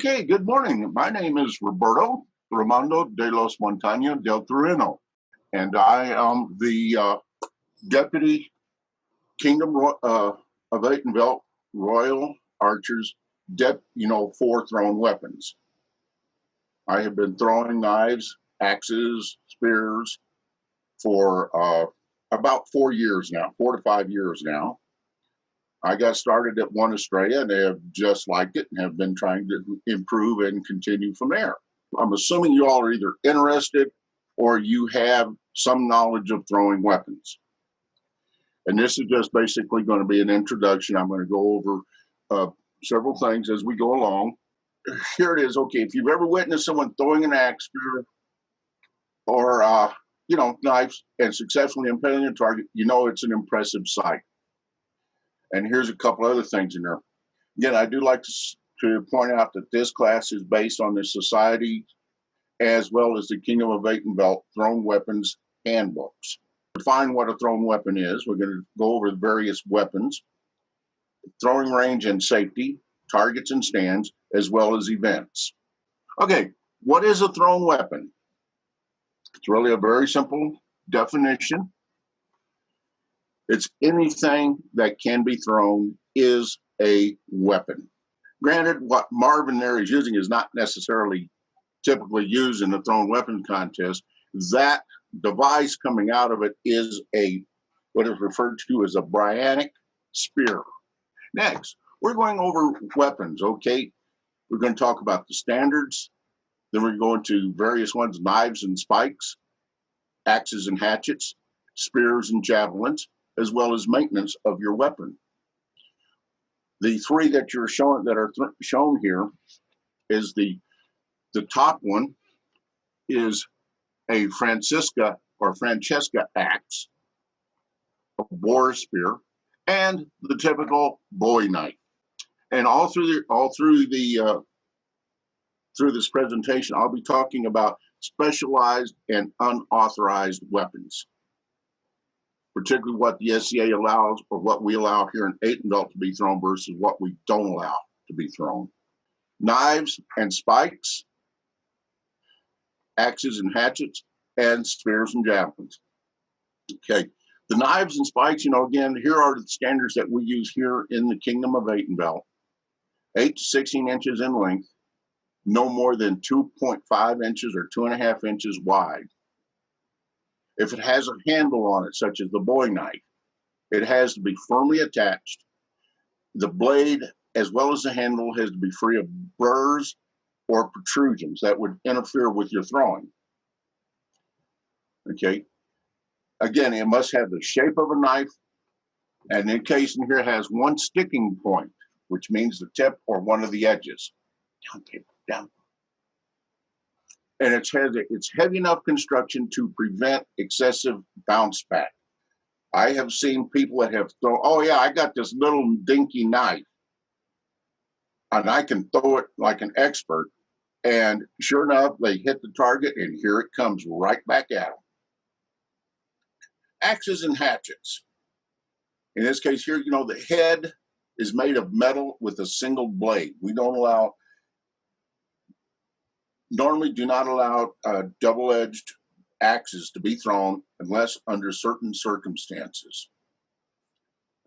Okay, good morning. My name is Roberto Romando de los Montaña del Trueno, and I am the Deputy Kingdom of Eightenville Royal Archers, for thrown weapons. I have been throwing knives, axes, spears for about 4 years now, 4 to 5 years now. I got started at One Australia, and they have just liked it and have been trying to improve and continue from there. I'm assuming you all are either interested or you have some knowledge of throwing weapons. And this is just basically going to be an introduction. I'm going to go over several things as we go along. Here it is. Okay, if you've ever witnessed someone throwing an axe or knives and successfully impaling a target, you know it's an impressive sight. And here's a couple other things in there. Again, I do like to point out that this class is based on the Society as well as the Kingdom of Eightenville Thrown Weapons Handbooks. To define what a thrown weapon is, we're going to go over the various weapons, throwing range and safety, targets and stands, as well as events. Okay, what is a thrown weapon? It's really a very simple definition. It's anything that can be thrown is a weapon. Granted, what Marvin there is using is not necessarily typically used in the thrown weapons contest. That device coming out of it is what is referred to as a Bryonic spear. Next, we're going over weapons, okay? We're going to talk about the standards. Then we're going to various ones, knives and spikes, axes and hatchets, spears and javelins, as well as maintenance of your weapon. The three that you're showing that are shown here is the top one is a Francesca axe, a boar spear, and the typical bowie knife. And all through this presentation, I'll be talking about specialized and unauthorized weapons, particularly what the SCA allows or what we allow here in Eightenville to be thrown versus what we don't allow to be thrown. Knives and spikes, axes and hatchets, and spears and javelins. Okay, the knives and spikes, again, here are the standards that we use here in the Kingdom of Eightenville. 8 to 16 inches in length, no more than 2.5 inches or 2.5 inches wide. If it has a handle on it, such as the bowie knife, it has to be firmly attached. The blade, as well as the handle, has to be free of burrs or protrusions that would interfere with your throwing. Okay. Again, it must have the shape of a knife, and the case in here has one sticking point, which means the tip or one of the edges. Down. And it's heavy enough construction to prevent excessive bounce back. I have seen people that have thrown, oh yeah, I got this little dinky knife, and I can throw it like an expert. And sure enough, they hit the target, and here it comes right back at them. Axes and hatchets. In this case here, the head is made of metal with a single blade. We normally do not allow double-edged axes to be thrown unless under certain circumstances.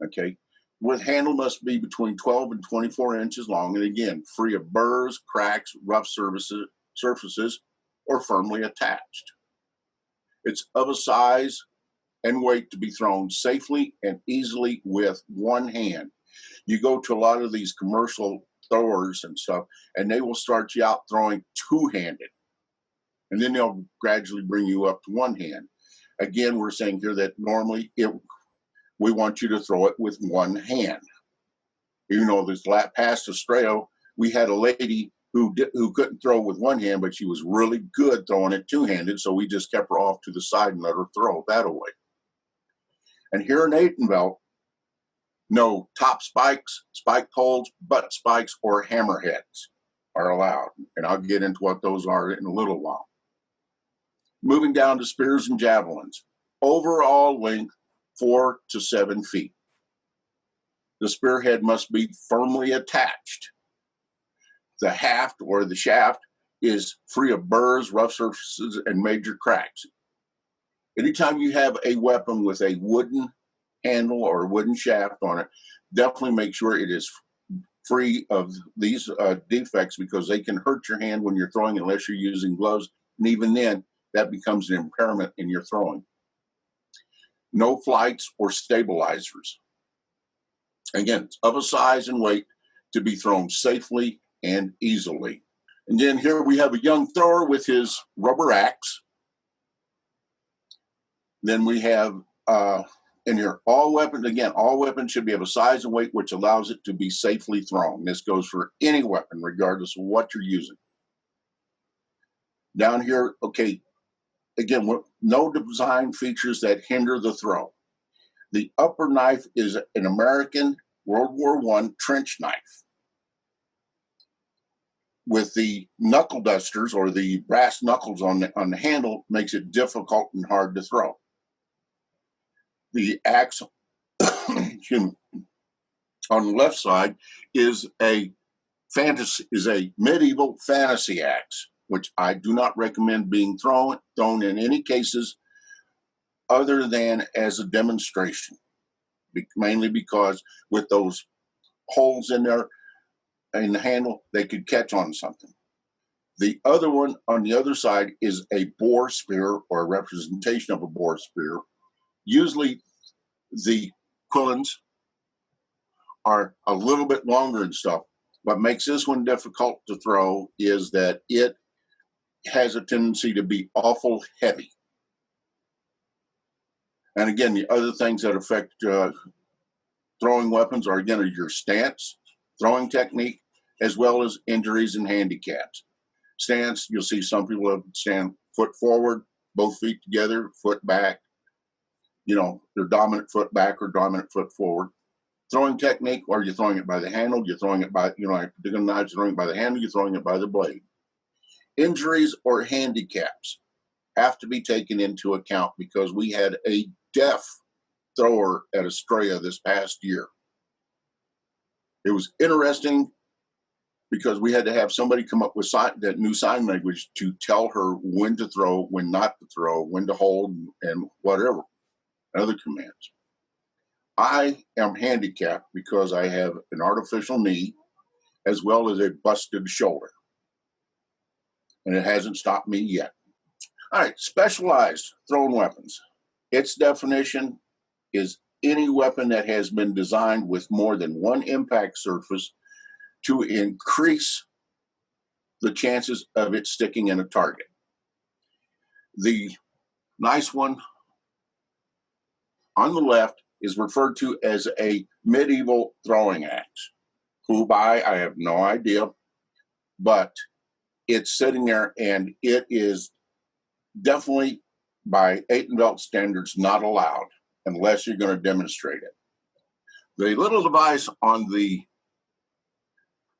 Okay, with handle must be between 12 and 24 inches long, and again, free of burrs, cracks, rough surfaces, or firmly attached. It's of a size and weight to be thrown safely and easily with one hand. You go to a lot of these commercial throwers and stuff, and they will start you out throwing two-handed, and then they'll gradually bring you up to one hand. Again, we're saying here that normally we want you to throw it with one hand. Even though this past Australia, we had a lady who couldn't throw with one hand, but she was really good throwing it two-handed, so we just kept her off to the side and let her throw that away. And here in Eightenville, no top spikes, spike poles, butt spikes, or hammerheads are allowed. And I'll get into what those are in a little while. Moving down to spears and javelins. Overall length, 4 to 7 feet. The spearhead must be firmly attached. the haft or the shaft is free of burrs, rough surfaces, and major cracks. Anytime you have a weapon with a wooden handle or a wooden shaft on it, definitely make sure it is free of these defects, because they can hurt your hand when you're throwing unless you're using gloves. And even then, that becomes an impairment in your throwing. No flights or stabilizers. Again, it's of a size and weight to be thrown safely and easily. And then here we have a young thrower with his rubber axe. Then we have in here, all weapons should be of a size and weight which allows it to be safely thrown. This goes for any weapon, regardless of what you're using. Down here, okay, again, no design features that hinder the throw. The upper knife is an American World War I trench knife, with the knuckle dusters or the brass knuckles on the handle makes it difficult and hard to throw. The axe on the left side is a medieval fantasy axe, which I do not recommend being thrown in any cases other than as a demonstration, mainly because with those holes in there in the handle, they could catch on something. The other one on the other side is a boar spear, or a representation of a boar spear. Usually the quillins are a little bit longer and stuff. What makes this one difficult to throw is that it has a tendency to be awful heavy. And again, the other things that affect throwing weapons are, again, your stance, throwing technique, as well as injuries and handicaps. Stance, you'll see some people stand foot forward, both feet together, foot back, their dominant foot back or dominant foot forward. Throwing technique, or you're throwing it by the handle, you're throwing it by, like particular knives, you're throwing it by the handle, you're throwing it by the blade. Injuries or handicaps have to be taken into account, because we had a deaf thrower at Estrella this past year. It was interesting because we had to have somebody come up with that new sign language to tell her when to throw, when not to throw, when to hold, and whatever, other commands. I am handicapped because I have an artificial knee as well as a busted shoulder, and it hasn't stopped me yet. All right, specialized thrown weapons. Its definition is any weapon that has been designed with more than one impact surface to increase the chances of it sticking in a target. The nice one on the left is referred to as a medieval throwing axe. Who by, I have no idea, but it's sitting there, and it is definitely by 8 and belt standards not allowed unless you're going to demonstrate it. The little device on the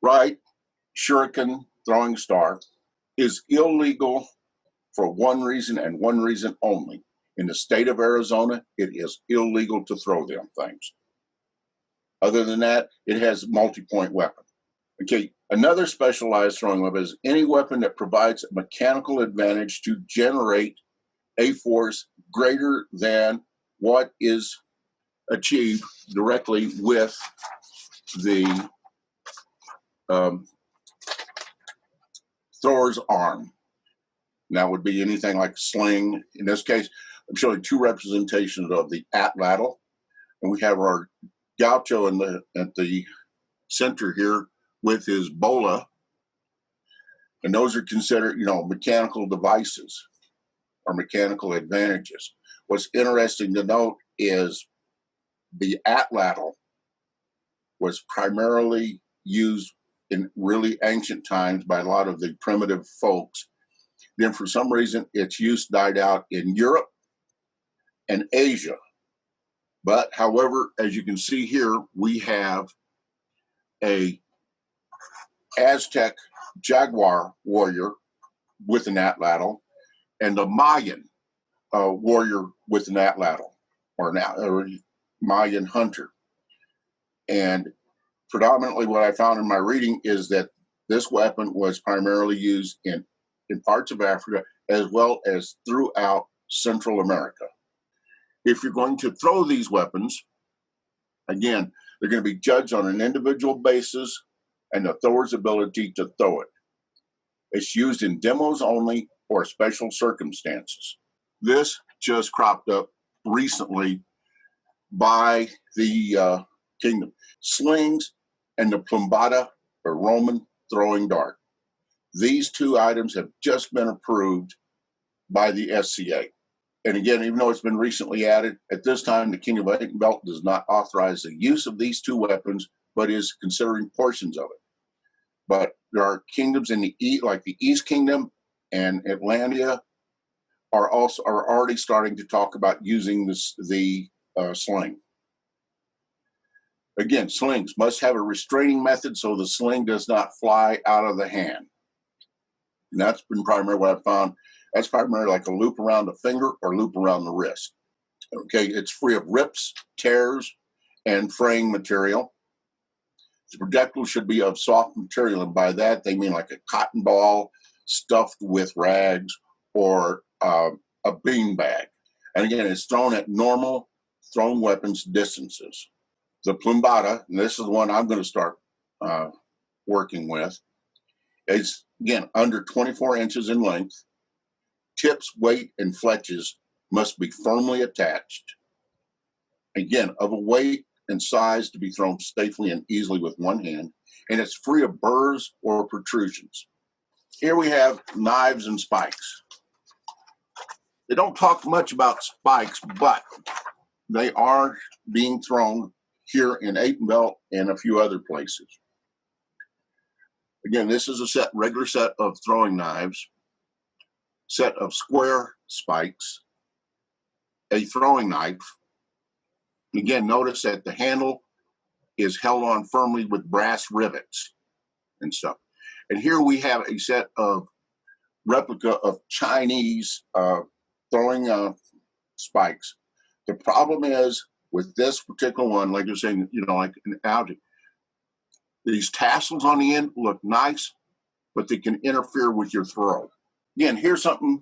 right, shuriken throwing star, is illegal for one reason and one reason only. In the state of Arizona, it is illegal to throw them things. Other than that, it has multi-point weapon. Okay, another specialized throwing weapon is any weapon that provides a mechanical advantage to generate a force greater than what is achieved directly with the thrower's arm. And that would be anything like sling. In this case, I'm showing two representations of the atlatl, and we have our gaucho at the center here with his bola, and those are considered, mechanical devices or mechanical advantages. What's interesting to note is the atlatl was primarily used in really ancient times by a lot of the primitive folks. Then for some reason, its use died out in Europe and Asia. But however, as you can see here, we have a Aztec jaguar warrior with an atlatl and a Mayan warrior with an atlatl, or Mayan hunter. And predominantly what I found in my reading is that This weapon was primarily used in parts of Africa as well as throughout Central America. If you're going to throw these weapons, again, they're going to be judged on an individual basis and the thrower's ability to throw it. It's used in demos only or special circumstances. This just cropped up recently by the kingdom. Slings and the plumbata, or Roman throwing dart. These two items have just been approved by the SCA. And again, even though it's been recently added, at this time, the Kingdom of Eight Belt does not authorize the use of these two weapons, but is considering portions of it. But there are kingdoms in the East, like the East Kingdom and Atlantia, are already starting to talk about using the sling. Again, slings must have a restraining method so the sling does not fly out of the hand. And that's been primarily what I found. That's primarily like a loop around the finger or loop around the wrist. Okay, it's free of rips, tears, and fraying material. The projectile should be of soft material, and by that they mean like a cotton ball stuffed with rags or a bean bag. And again, it's thrown at normal thrown weapons distances. The plumbata, and this is the one I'm going to start working with, is again under 24 inches in length. Tips, weight, and fletches must be firmly attached. Again, of a weight and size to be thrown safely and easily with one hand, and it's free of burrs or protrusions. Here we have knives and spikes. They don't talk much about spikes, but they are being thrown here in Eight Belt and a few other places. Again, this is a regular set of throwing knives, set of square spikes, a throwing knife. Again, notice that the handle is held on firmly with brass rivets and stuff. And here we have a set of replica of Chinese throwing spikes. The problem is with this particular one, like you're saying, like an algae, these tassels on the end look nice, but they can interfere with your throw. Again, here's something,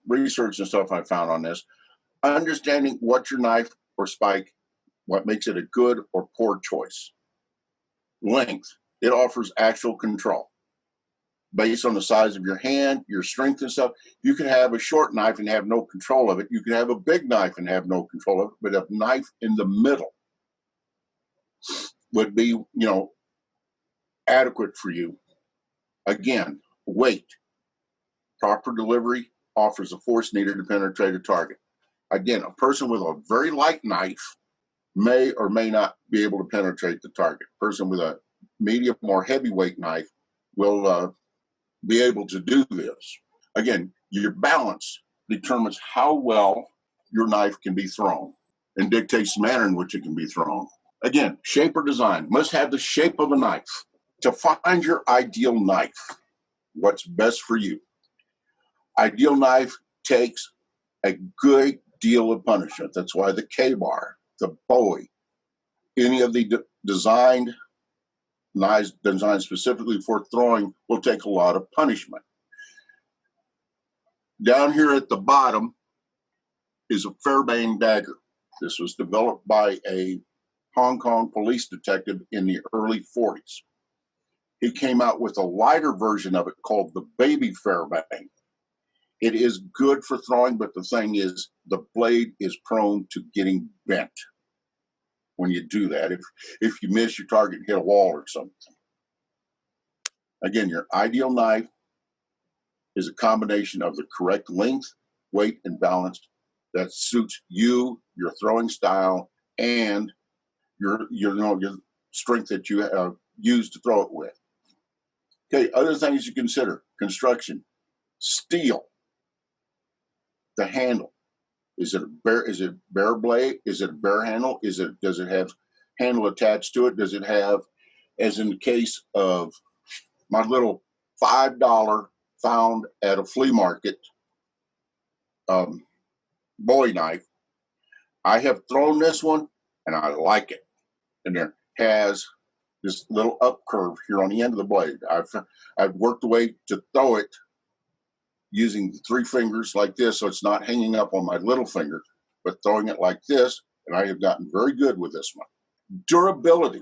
research and stuff I found on this. Understanding what your knife or spike, what makes it a good or poor choice. Length, it offers actual control. Based on the size of your hand, your strength and stuff, you can have a short knife and have no control of it. You can have a big knife and have no control of it, but a knife in the middle would be, adequate for you. Again, weight. Proper delivery offers a force needed to penetrate a target. Again, a person with a very light knife may or may not be able to penetrate the target. A person with a medium or heavyweight knife will be able to do this. Again, your balance determines how well your knife can be thrown and dictates the manner in which it can be thrown. Again, shape or design must have the shape of a knife. To find your ideal knife, what's best for you. Ideal knife takes a good deal of punishment. That's why the K-bar, the Bowie, any of the designed knives designed specifically for throwing will take a lot of punishment. Down here at the bottom is a Fairbairn dagger. This was developed by a Hong Kong police detective in the early 40s. He came out with a lighter version of it called the Baby Fairbairn. It is good for throwing, but the thing is, the blade is prone to getting bent when you do that. If you miss your target and hit a wall or something. Again, your ideal knife is a combination of the correct length, weight, and balance that suits you, your throwing style, and your strength that you use to throw it with. Okay, other things you consider: construction, steel, the handle. Is it bare blade? Is it a bare handle? Does it have handle attached to it? Does it have, as in the case of my little $5 found at a flea market Bowie knife? I have thrown this one and I like it. And there has this little up curve here on the end of the blade. I've worked a way to throw it using the 3 fingers like this, so it's not hanging up on my little finger, but throwing it like this, and I have gotten very good with this one. Durability.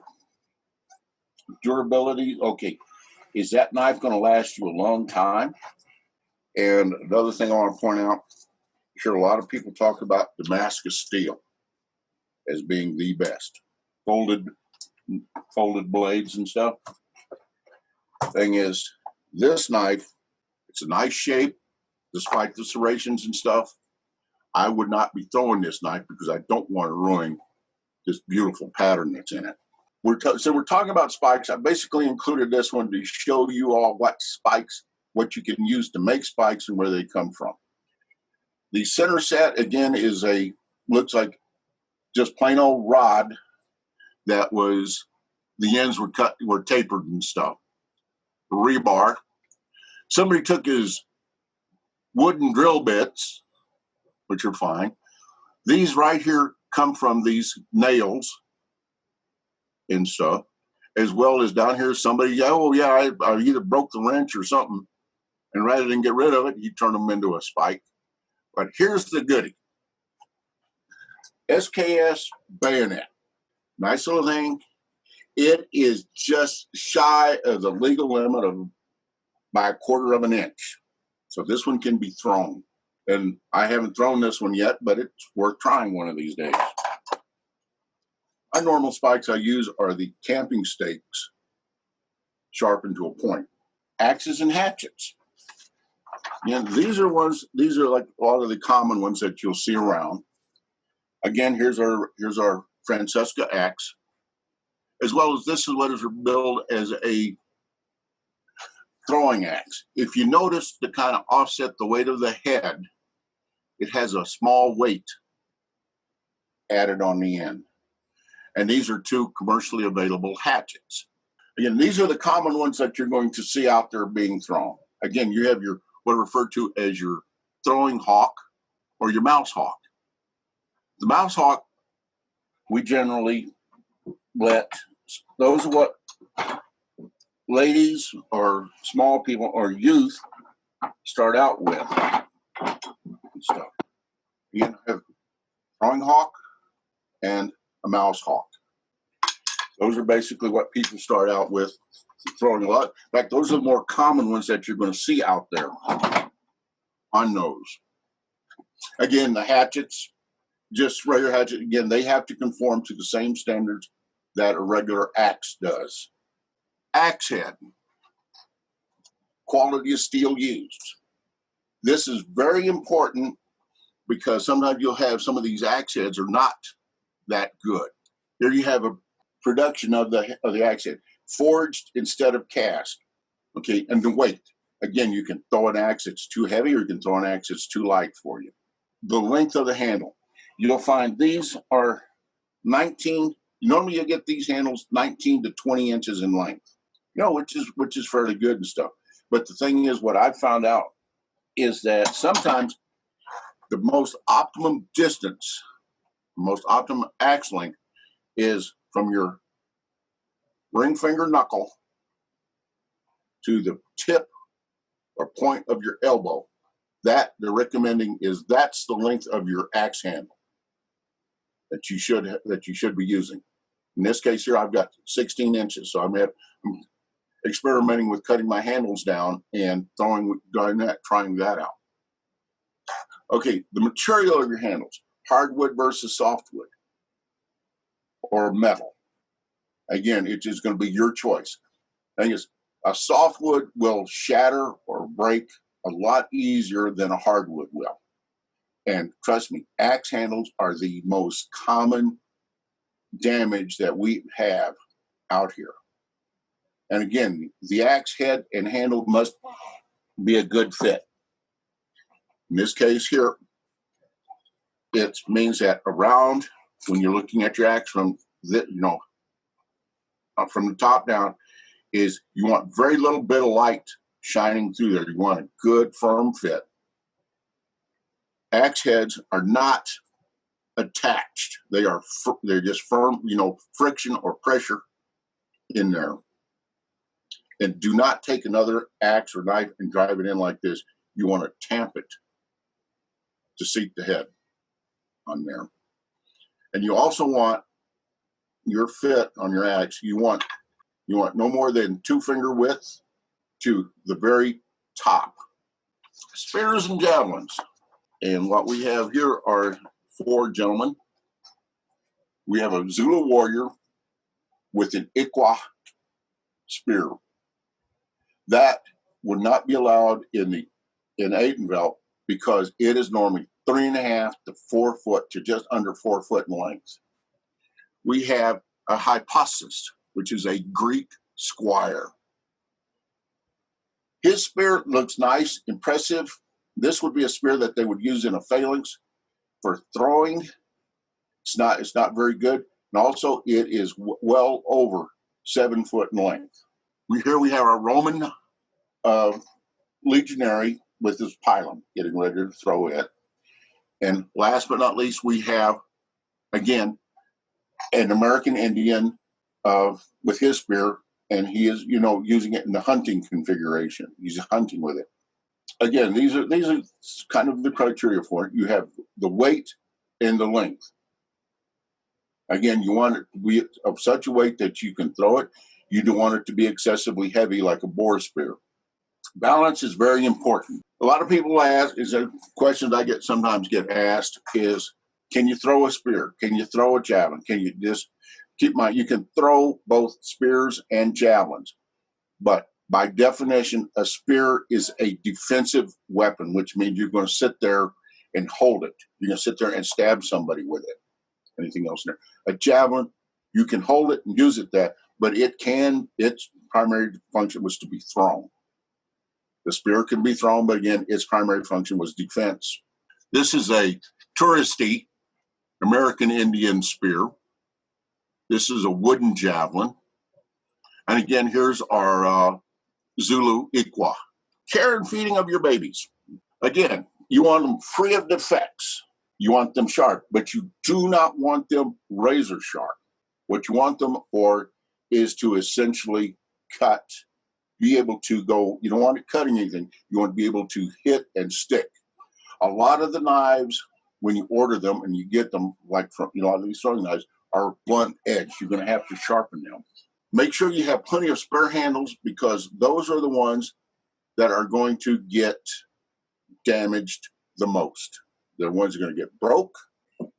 Durability, okay. Is that knife going to last you a long time? And another thing I want to point out, I hear a lot of people talk about Damascus steel as being the best. Folded blades and stuff. Thing is, this knife, it's a nice shape, despite the serrations and stuff. I would not be throwing this knife because I don't want to ruin this beautiful pattern that's in it. So we're talking about spikes. I basically included this one to show you all what spikes, what you can use to make spikes and where they come from. The center set, again, looks like just plain old rod that was, the ends were tapered and stuff. Rebar. Somebody took his wooden drill bits, which are fine. These right here come from these nails and stuff, as well as down here somebody, oh yeah, I either broke the wrench or something, and rather than get rid of it, you turn them into a spike. But here's the goodie. SKS bayonet. Nice little thing. It is just shy of the legal limit of by 1/4 of an inch. So this one can be thrown. And I haven't thrown this one yet, but it's worth trying one of these days. My normal spikes I use are the camping stakes, sharpened to a point. Axes and hatchets. Again, these are like a lot of the common ones that you'll see around. Again, here's our Francesca axe, as well as this is what is billed as a throwing axe. If you notice to kind of offset the weight of the head, it has a small weight added on the end. And these are 2 commercially available hatchets. Again, these are the common ones that you're going to see out there being thrown. Again, you have your what are referred to as your throwing hawk or your mouse hawk. The mouse hawk, we generally let those what ladies or small people or youth start out with and stuff. You have throwing hawk and a mouse hawk. Those are basically what people start out with, throwing a lot. In fact, those are the more common ones that you're going to see out there on those. Again, the hatchets, just regular hatchet, again, they have to conform to the same standards that a regular axe does. Axe head, quality of steel used. This is very important because sometimes you'll have some of these axe heads are not that good. Here you have a production of the axe head, forged instead of cast. Okay, and the weight. Again, you can throw an axe that's too heavy, or you can throw an axe that's too light for you. The length of the handle. You'll find these are 19. Normally, you get these handles 19 to 20 inches in length. Which is fairly good and stuff. But the thing is, what I've found out is that sometimes the most optimum distance, most optimum axe length is from your ring finger knuckle to the tip or point of your elbow. That they're recommending is that's the length of your axe handle that you should be using. In this case here, I've got 16 inches, so I'm experimenting with cutting my handles down and trying that out. Okay, the material of your handles, hardwood versus softwood or metal. Again, it is going to be your choice. Thing is, a softwood will shatter or break a lot easier than a hardwood will. And trust me, axe handles are the most common damage that we have out here. And again, the axe head and handle must be a good fit. In this case here, it means that around, when you're looking at your axe from the top down, is you want very little bit of light shining through there. You want a good firm fit. Axe heads are not attached. They're just firm, friction or pressure in there. And do not take another axe or knife and drive it in like this. You want to tamp it to seat the head on there. And you also want your fit on your axe. You want no more than 2-finger width to the very top. Spears and javelins. And what we have here are 4 gentlemen. We have a Zulu warrior with an ettiquete spear. That would not be allowed in Atenville because it is normally 3.5 to 4 foot to just under 4 foot in length. We have a hypostasis, which is a Greek squire. His spear looks nice, impressive. This would be a spear that they would use in a phalanx for throwing. It's not very good. And also it is well over 7 foot in length. Here we have our Roman legionary with his pilum getting ready to throw it. And last but not least, we have, again, an American Indian with his spear, and he is, using it in the hunting configuration. He's hunting with it. Again, these are kind of the criteria for it. You have the weight and the length. Again, you want it to be of such a weight that you can throw it. You don't want it to be excessively heavy like a boar spear. Balance is very important. A lot of people ask, questions I sometimes get asked is, can you throw a spear? Can you throw a javelin? Can you just you can throw both spears and javelins, but by definition, a spear is a defensive weapon, which means you're going to sit there and hold it. You're going to sit there and stab somebody with it. Anything else in there? A javelin, you can hold it and use it but its primary function was to be thrown. The spear can be thrown, but again, its primary function was defense. This is a touristy American Indian spear. This is a wooden javelin. And again, here's our Zulu ettiquete. Care and feeding of your babies. Again, you want them free of defects. You want them sharp, but you do not want them razor sharp. What you want them for is to essentially cut, be able to go, you don't want it cutting anything. You want to be able to hit and stick. A lot of the knives, when you order them and you get them, like from, a lot of these throwing knives are blunt edge. You're going to have to sharpen them. Make sure you have plenty of spare handles because those are the ones that are going to get damaged the most. They're the ones that are going to get broke.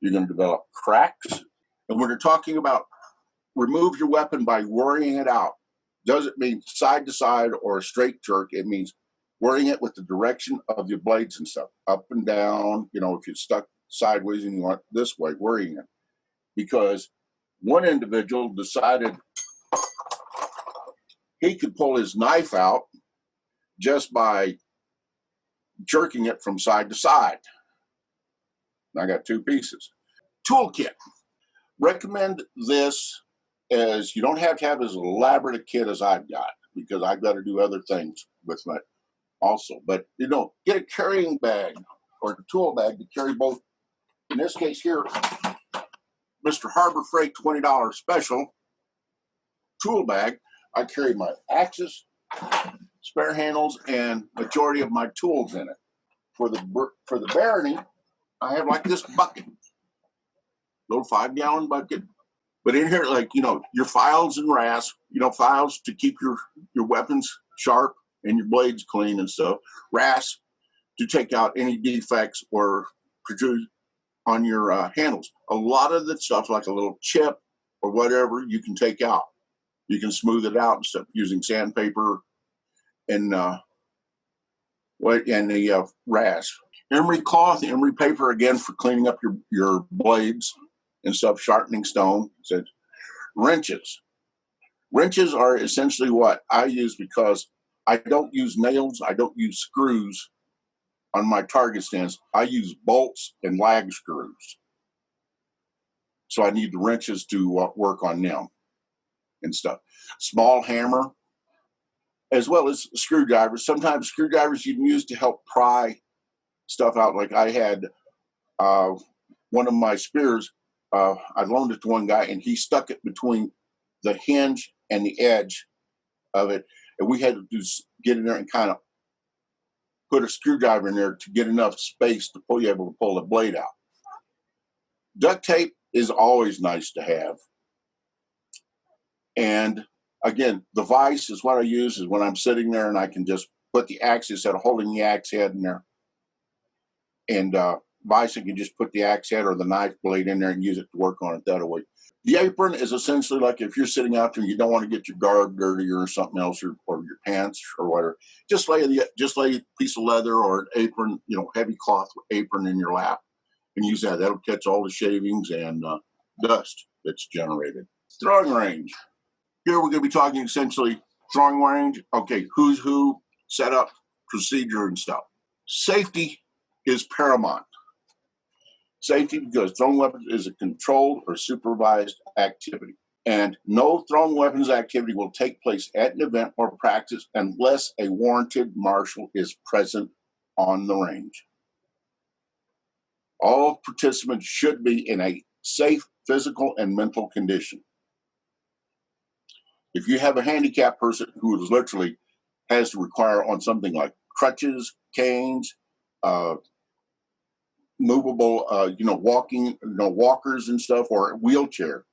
You're going to develop cracks. And when you're talking about remove your weapon by worrying it out, doesn't mean side to side or a straight jerk. It means worrying it with the direction of your blades and stuff, up and down. If you're stuck sideways and you want this way, worrying it. Because one individual decided he could pull his knife out just by jerking it from side to side. I got 2 pieces. Toolkit. Recommend this as you don't have to have as elaborate a kit as I've got because I've got to do other things with my also. But get a carrying bag or a tool bag to carry both. In this case here, Mr. Harbor Freight $20 special tool bag. I carry my axes, spare handles, and majority of my tools in it. For the barony, I have like this bucket, little 5-gallon bucket. But in here, your files and rasp, files to keep your weapons sharp and your blades clean and stuff. Rasp to take out any defects or protrude on your handles. A lot of the stuff, like a little chip or whatever, you can take out. You can smooth it out and stuff using sandpaper and the rasp. Emery cloth, emery paper, again, for cleaning up your blades and stuff, sharpening stone. Wrenches. Wrenches are essentially what I use because I don't use nails. I don't use screws on my target stands. I use bolts and lag screws. So I need the wrenches to work on them and stuff. Small hammer, as well as screwdrivers. Sometimes screwdrivers you can use to help pry stuff out. Like I had one of my spears, I loaned it to one guy and he stuck it between the hinge and the edge of it. And we had to get in there and kind of put a screwdriver in there to get enough space to be able to pull the blade out. Duct tape is always nice to have. And again, the vise is what I use is when I'm sitting there and I can just put the axe instead of holding the axe head in there. And vise, I can just put the axe head or the knife blade in there and use it to work on it that way. The apron is essentially like if you're sitting out there and you don't want to get your garb dirty or something else, or your pants or whatever, just lay a piece of leather or an apron, heavy cloth apron in your lap and use that. That'll catch all the shavings and dust that's generated. Throwing range. Here we're going to be talking essentially throwing range. Okay, who's who, setup, procedure, and stuff. Safety is paramount. Safety because throwing weapons is a controlled or supervised activity. And no throwing weapons activity will take place at an event or practice unless a warranted marshal is present on the range. All participants should be in a safe physical and mental condition. If you have a handicapped person who is literally has to require on something like crutches, canes, movable, walking, walkers and stuff, or a wheelchair,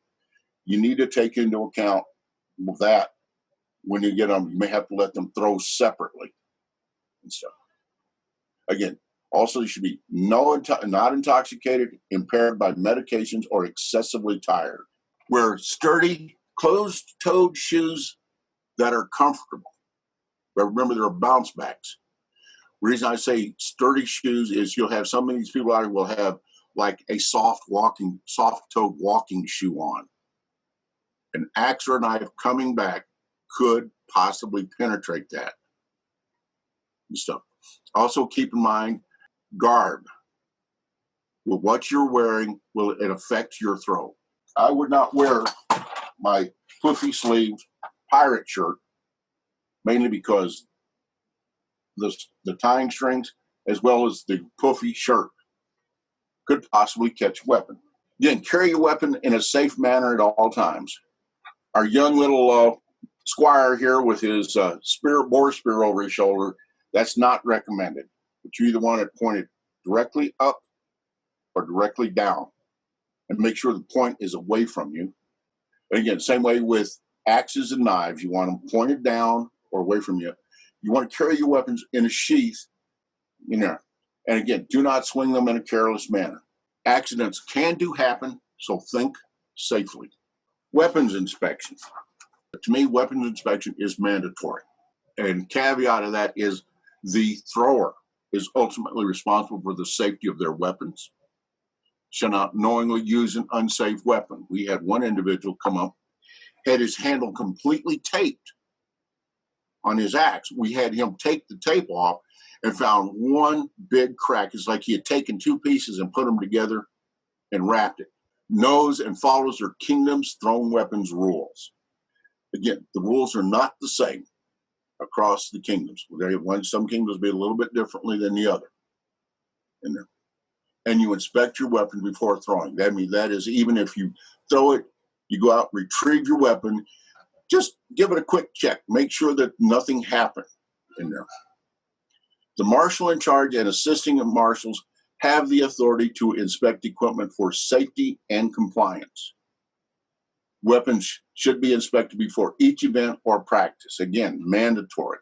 you need to take into account that when you get them. You may have to let them throw separately and stuff. Again, also you should be not intoxicated, impaired by medications, or excessively tired. Wear sturdy, closed-toed shoes that are comfortable. But remember, there are bounce backs. The reason I say sturdy shoes is you'll have some of these people out here will have like a soft-toed walking shoe on. An axe or a knife coming back could possibly penetrate that and stuff. Also keep in mind, garb. With what you're wearing, will it affect your throw? I would not wear my puffy sleeved pirate shirt, mainly because the tying strings, as well as the puffy shirt, could possibly catch a weapon. Again, carry your weapon in a safe manner at all times. Our young little squire here with his boar spear over his shoulder, that's not recommended. But you either want it pointed directly up or directly down, and make sure the point is away from you. And again, same way with axes and knives, you want them pointed down or away from you. You want to carry your weapons in a sheath, And again, do not swing them in a careless manner. Accidents can happen, so think safely. Weapons inspection. To me, weapons inspection is mandatory. And caveat of that is the thrower is ultimately responsible for the safety of their weapons. Shall not knowingly use an unsafe weapon. We had one individual come up, had his handle completely taped on his axe. We had him take the tape off and found one big crack. It's like he had taken two pieces and put them together and wrapped it. Knows and follows their kingdom's thrown weapons rules. Again, the rules are not the same across the kingdoms. Some kingdoms be a little bit differently than the other. And you inspect your weapon before throwing. That is, even if you throw it, you go out, retrieve your weapon, just give it a quick check. Make sure that nothing happened in there. The marshal in charge and assisting marshals have the authority to inspect equipment for safety and compliance. Weapons should be inspected before each event or practice. Again, mandatory.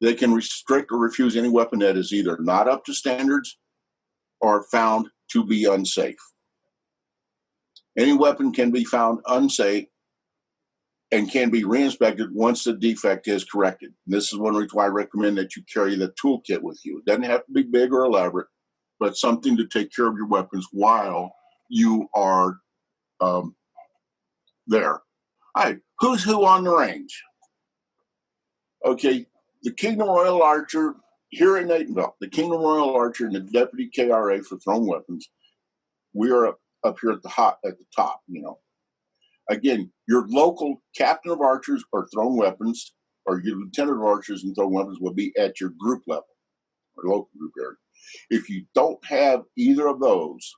They can restrict or refuse any weapon that is either not up to standards or found to be unsafe. Any weapon can be found unsafe and can be re-inspected once the defect is corrected. And this is one reason why I recommend that you carry the toolkit with you. It doesn't have to be big or elaborate, but something to take care of your weapons while you are there. All right, who's who on the range? Okay, the Kingdom Royal Archer here in Nadenville, the Kingdom Royal Archer and the Deputy KRA for thrown weapons, we are up here at the top, Again, your local captain of archers or thrown weapons, or your lieutenant of archers and thrown weapons will be at your group level or local group area. If you don't have either of those,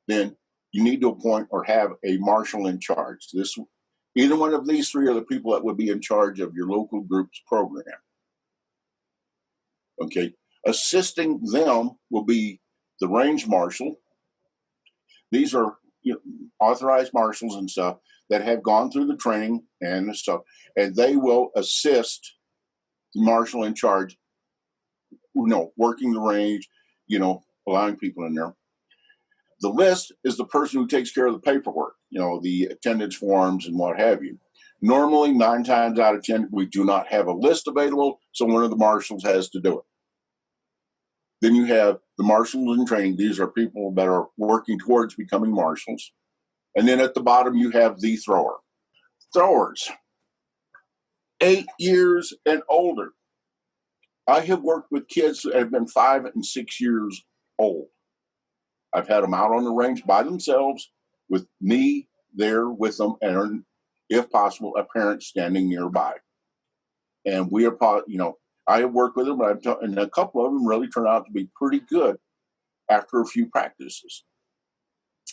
then you need to appoint or have a marshal in charge. Either one of these three are the people that would be in charge of your local group's program. Okay. Assisting them will be the range marshal. These are authorized marshals and stuff that have gone through the training and stuff, and they will assist the marshal in charge, working the range, allowing people in there. The list is the person who takes care of the paperwork, the attendance forms and what have you. Normally, 9 times out of 10, we do not have a list available, so one of the marshals has to do it. Then you have the marshals in training. These are people that are working towards becoming marshals. And then at the bottom, you have the thrower. Throwers, 8 years and older. I have worked with kids that have been 5 and 6 years old. I've had them out on the range by themselves with me there with them, and if possible, a parent standing nearby. And we are, I have worked with them, and a couple of them really turn out to be pretty good after a few practices.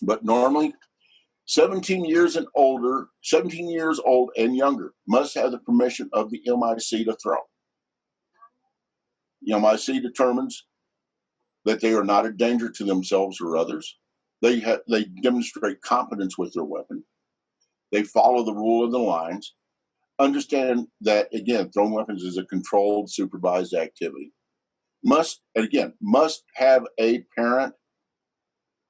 But normally, 17 years old and younger must have the permission of the MIC to throw. The MIC determines that they are not a danger to themselves or others. They demonstrate competence with their weapon. They follow the rule of the lines. Understand that, again, throwing weapons is a controlled, supervised activity. Must have a parent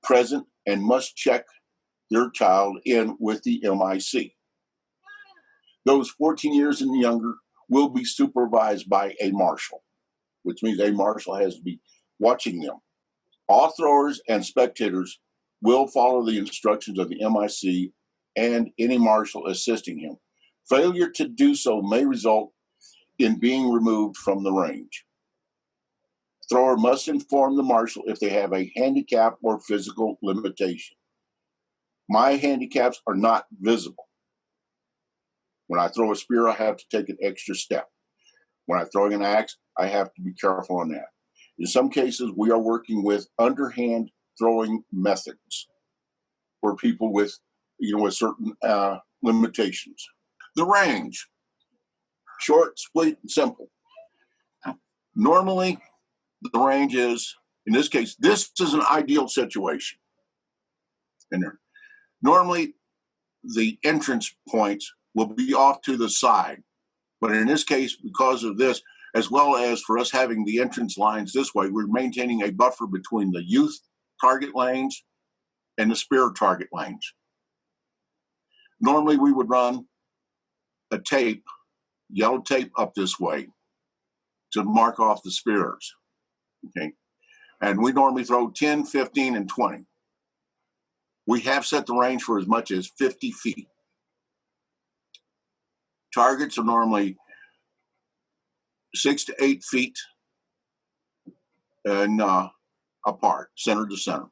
present and must check their child in with the MIC. Those 14 years and younger will be supervised by a marshal, which means a marshal has to be watching them. All throwers and spectators will follow the instructions of the MIC and any marshal assisting him. Failure to do so may result in being removed from the range. Thrower must inform the marshal if they have a handicap or physical limitation. My handicaps are not visible. When I throw a spear, I have to take an extra step. When I'm throwing an axe, I have to be careful on that. In some cases, we are working with underhand throwing methods for people with certain limitations. The range, short, sweet, and simple. Normally, the range is, in this case, this is an ideal situation. Normally, the entrance points will be off to the side. But in this case, because of this, as well as for us having the entrance lines this way, we're maintaining a buffer between the youth target lanes and the spear target lanes. Normally, we would run a tape, yellow tape up this way to mark off the spears, okay? And we normally throw 10, 15, and 20. We have set the range for as much as 50 feet. Targets are normally 6 to 8 feet and apart, center to center.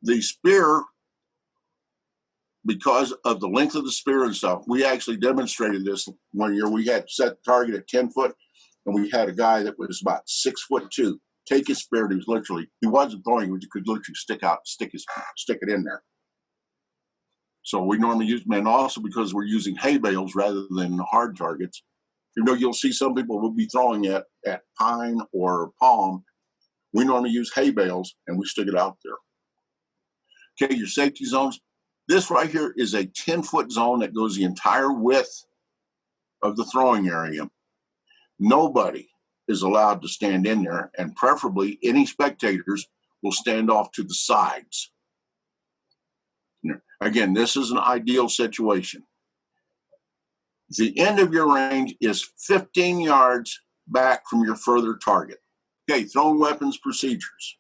The spear, because of the length of the spear and stuff, we actually demonstrated this one year. We had set the target at 10 foot, and we had a guy that was about 6'2" take his spear. He wasn't throwing, he could literally stick it in there. So we normally use, and also because we're using hay bales rather than hard targets, you'll see some people will be throwing at pine or palm. We normally use hay bales and we stick it out there. Okay, your safety zones. This right here is a 10-foot zone that goes the entire width of the throwing area. Nobody is allowed to stand in there, and preferably any spectators will stand off to the sides. Again, this is an ideal situation. The end of your range is 15 yards back from your further target. Okay, throwing weapons procedures.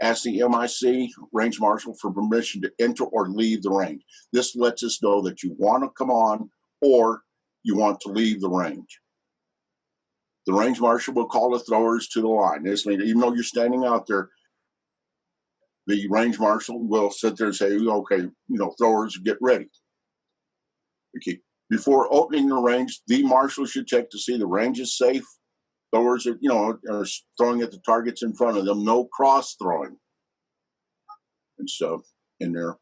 Ask the MIC range marshal for permission to enter or leave the range. This lets us know that you want to come on or you want to leave the range. The range marshal will call the throwers to the line. This means even though you're standing out there, the range marshal will sit there and say, okay, throwers, get ready. Okay. Before opening the range, the marshal should check to see the range is safe. Throwers are throwing at the targets in front of them, no cross throwing and stuff in there.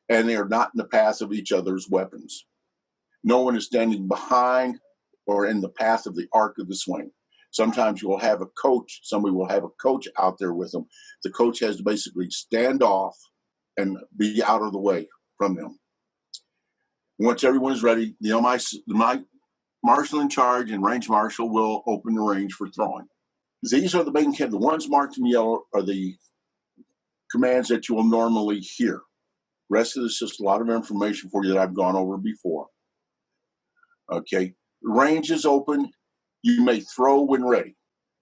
and they are not in the path of each other's weapons. No one is standing behind or in the path of the arc of the swing. Sometimes you will have a coach, somebody will have a coach out there with them. The coach has to basically stand off and be out of the way from them. Once everyone is ready, my marshal in charge and range marshal will open the range for throwing. These are the ones marked in yellow are the commands that you will normally hear. The rest of this is just a lot of information for you that I've gone over before. Okay, range is open. You may throw when ready.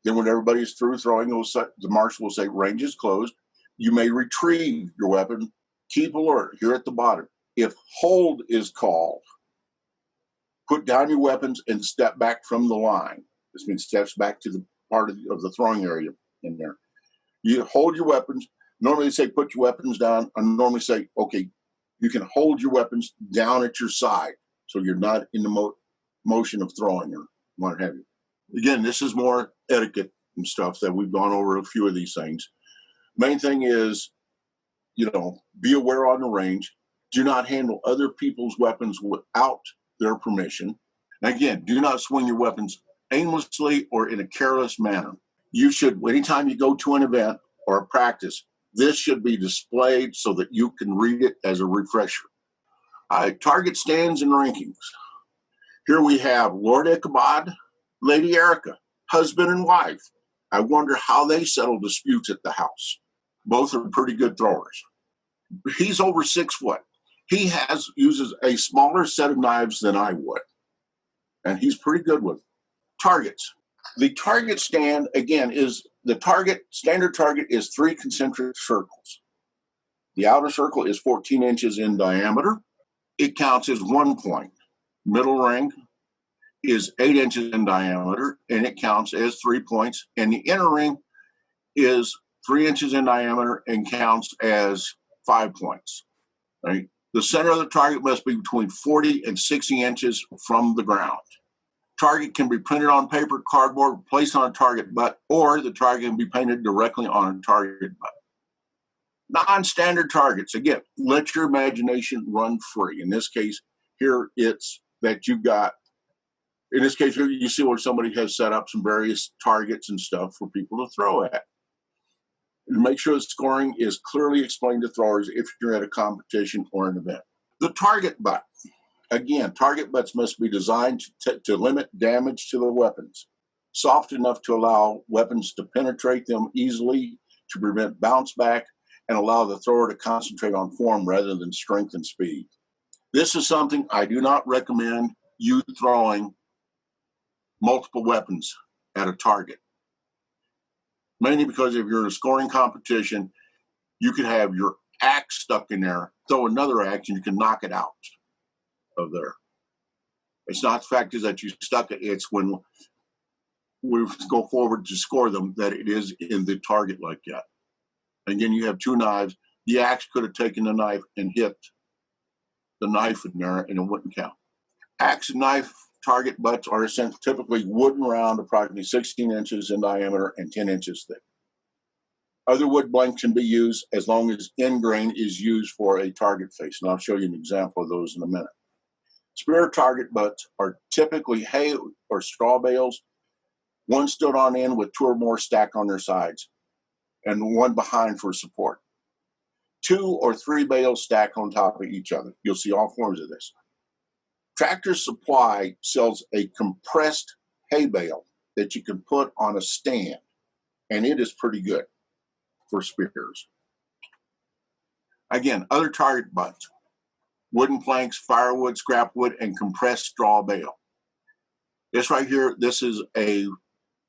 Then when everybody is through throwing, the marshal will say range is closed. You may retrieve your weapon. Keep alert here at the bottom. If hold is called, put down your weapons and step back from the line. This means steps back to the part of the throwing area in there. You hold your weapons. Normally they say put your weapons down. I normally say, okay, you can hold your weapons down at your side so you're not in the motion of throwing or what have you. Again, this is more etiquette and stuff that we've gone over a few of these things. Main thing is, be aware on the range. Do not handle other people's weapons without their permission. And again, do not swing your weapons aimlessly or in a careless manner. You should, anytime you go to an event or a practice, this should be displayed so that you can read it as a refresher. Target stands and rankings. Here we have Lord Ichabod, Lady Erica, husband and wife. I wonder how they settle disputes at the house. Both are pretty good throwers. He's over 6 foot. He uses a smaller set of knives than I would, and he's pretty good with targets. The target stand, again, standard target is 3 concentric circles. The outer circle is 14 inches in diameter. It counts as 1 point. Middle ring is 8 inches in diameter, and it counts as 3 points. And the inner ring is 3 inches in diameter and counts as 5 points. Right? The center of the target must be between 40 and 60 inches from the ground. Target can be printed on paper, cardboard, placed on a target butt, or the target can be painted directly on a target butt. Non-standard targets, again, let your imagination run free. In this case, here it's that you've got, in this case, here you see where somebody has set up some various targets and stuff for people to throw at. And make sure the scoring is clearly explained to throwers if you're at a competition or an event. The target butt. Again, target butts must be designed to limit damage to the weapons, soft enough to allow weapons to penetrate them easily, to prevent bounce back, and allow the thrower to concentrate on form rather than strength and speed. This is something I do not recommend you throwing multiple weapons at a target. Mainly because if you're in a scoring competition, you could have your axe stuck in there, throw another axe, and you can knock it out of there. It's not the fact is that you stuck it, it's when we go forward to score them that it is in the target like that. Again, you have 2 knives. The axe could have taken the knife and hit the knife in there, and it wouldn't count. Axe and knife target butts are typically wooden round, approximately 16 inches in diameter and 10 inches thick. Other wood blanks can be used as long as end grain is used for a target face, and I'll show you an example of those in a minute. Spear target butts are typically hay or straw bales, one stood on end with 2 or more stacked on their sides, and one behind for support. 2 or 3 bales stacked on top of each other. You'll see all forms of this. Tractor Supply sells a compressed hay bale that you can put on a stand, and it is pretty good for spears. Again, other target butts: wooden planks, firewood, scrap wood, and compressed straw bale. This right here, this is a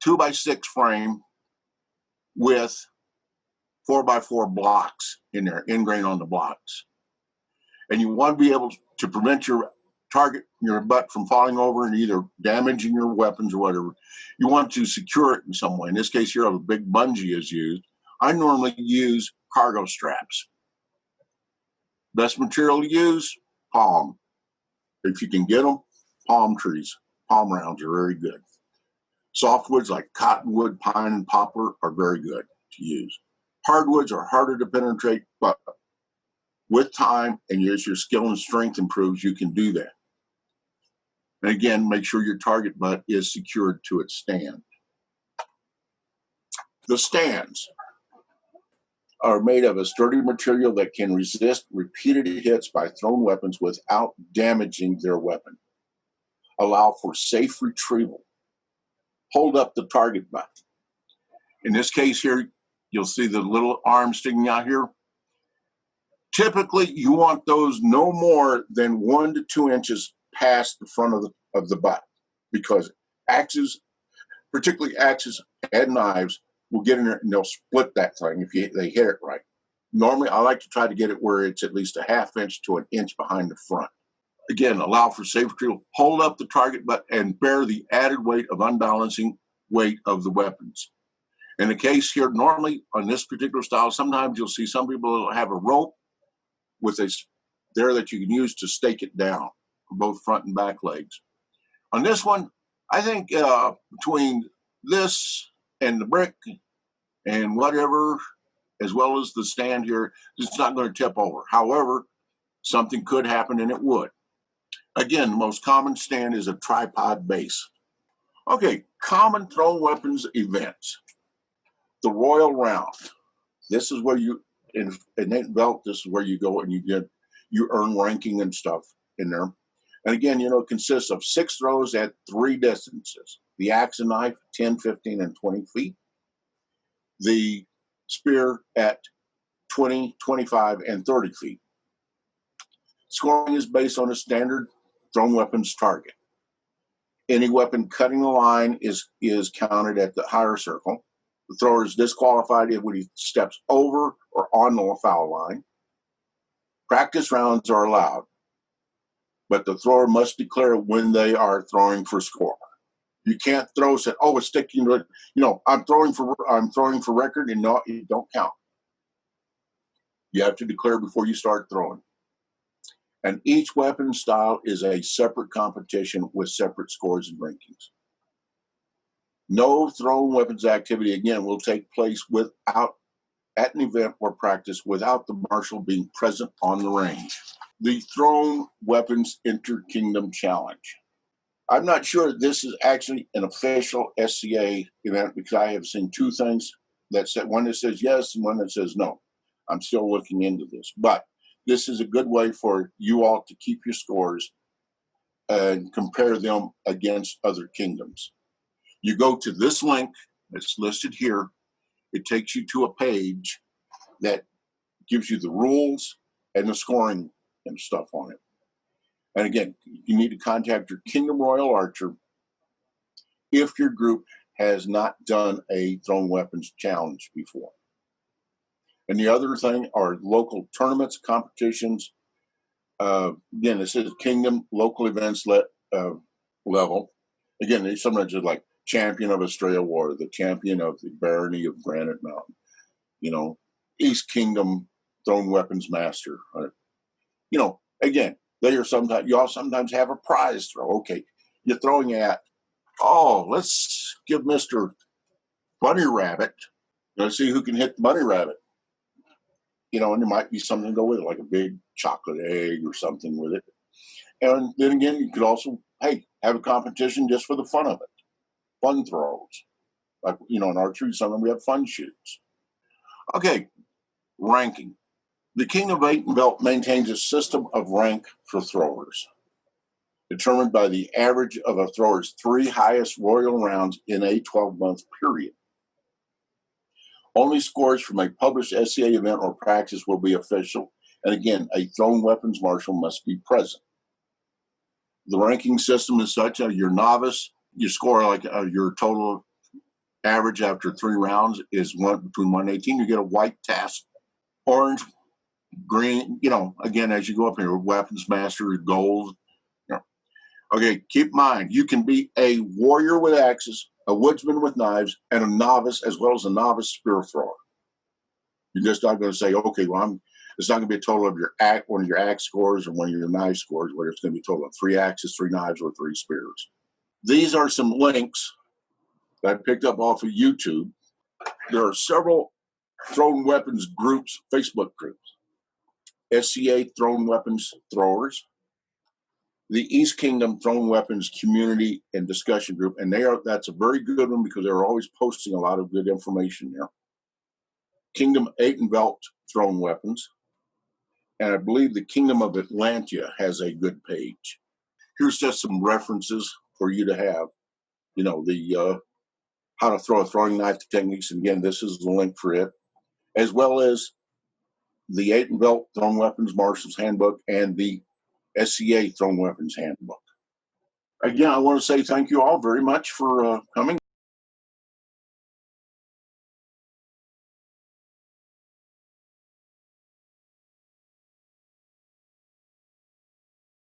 2x6 frame with 4x4 blocks in there, end grain on the blocks. And you want to be able to prevent your butt from falling over and either damaging your weapons or whatever. You want to secure it in some way. In this case here, a big bungee is used. I normally use cargo straps. Best material to use, palm. If you can get them, palm trees. Palm rounds are very good. Softwoods like cottonwood, pine, and poplar are very good to use. Hardwoods are harder to penetrate, but With time and as your skill and strength improves, you can do that. And again, make sure your target butt is secured to its stand. The stands are made of a sturdy material that can resist repeated hits by thrown weapons without damaging their weapon. Allow for safe retrieval. Hold up the target butt. In this case here, you'll see the little arm sticking out here. Typically, you want those no more than 1 to 2 inches past the front of the butt, because axes, particularly axes and knives, will get in there and they'll split that thing if they hit it right. Normally, I like to try to get it where it's at least a 1/2 inch to 1 inch behind the front. Again, allow for safe retrieval. Hold up the target butt and bear the added weight of unbalancing weight of the weapons. In the case here, normally on this particular style, sometimes you'll see some people have a rope with a there that you can use to stake it down for both front and back legs. On this one, I think between this and the brick and whatever, as well as the stand here, it's not going to tip over. However, something could happen, and it would. Again, the most common stand is a tripod base. Okay, common thrown weapons events. The Royal Round. This is where you, in innate belt, this is where you go and you earn ranking and stuff in there. And again, it consists of 6 throws at 3 distances. The axe and knife, 10, 15, and 20 feet. The spear at 20, 25, and 30 feet. Scoring is based on a standard thrown weapons target. Any weapon cutting the line is counted at the higher circle. The thrower is disqualified when he steps over or on the foul line. Practice rounds are allowed, but the thrower must declare when they are throwing for score. You can't throw say, "Oh, it's sticking to it." I'm throwing for record, and no, it don't count. You have to declare before you start throwing. And each weapon style is a separate competition with separate scores and rankings. No thrown weapons activity, again, will take place at an event or practice without the marshal being present on the range. The Thrown Weapons Inter-Kingdom Challenge. I'm not sure this is actually an official SCA event, because I have seen 2 things that said, one that says yes and one that says no. I'm still looking into this, but this is a good way for you all to keep your scores and compare them against other kingdoms. You go to this link that's listed here. It takes you to a page that gives you the rules and the scoring and stuff on it. And again, you need to contact your Kingdom Royal Archer if your group has not done a thrown weapons challenge before. And the other thing are local tournaments, competitions. Again, this is Kingdom local events level. Again, there's sometimes just like champion of Australia War, the champion of the Barony of Granite Mountain, East Kingdom thrown weapons master. Again, you all sometimes have a prize throw. Okay, you're throwing at, let's give Mr. Bunny Rabbit, see who can hit the bunny rabbit. And there might be something to go with it, like a big chocolate egg or something with it. And then again, you could also, have a competition just for the fun of it. Fun throws. Like, in archery, sometimes we have fun shoots. Okay, ranking. The King of Eight Belt maintains a system of rank for throwers, determined by the average of a thrower's 3 highest royal rounds in a 12-month period. Only scores from a published SCA event or practice will be official, and again, a thrown weapons marshal must be present. The ranking system is such that your novice, you score like your total average after 3 rounds is between 118. You get a white task, orange, green. Again, as you go up here, weapons master, gold. Okay, keep in mind, you can be a warrior with axes, a woodsman with knives, and a novice, as well as a novice spear thrower. You're just not going to say, okay, it's not going to be a total of one of your axe scores or one of your knife scores, where it's going to be a total of 3 axes, 3 knives, or 3 spears. These are some links that I picked up off of YouTube. There are several thrown weapons groups, Facebook groups. SCA Thrown Weapons Throwers, the East Kingdom Thrown Weapons Community and Discussion Group, and that's a very good one because they're always posting a lot of good information there. Kingdom 8 and Belt Thrown Weapons, and I believe the Kingdom of Atlantia has a good page. Here's just some references for you to have. You know, the how to throw a throwing knife techniques, and again, this is the link for it, as well as the 8 and Belt Thrown Weapons Marshal's Handbook and the SCA Thrown Weapons Handbook. Again, I want to say thank you all very much for coming.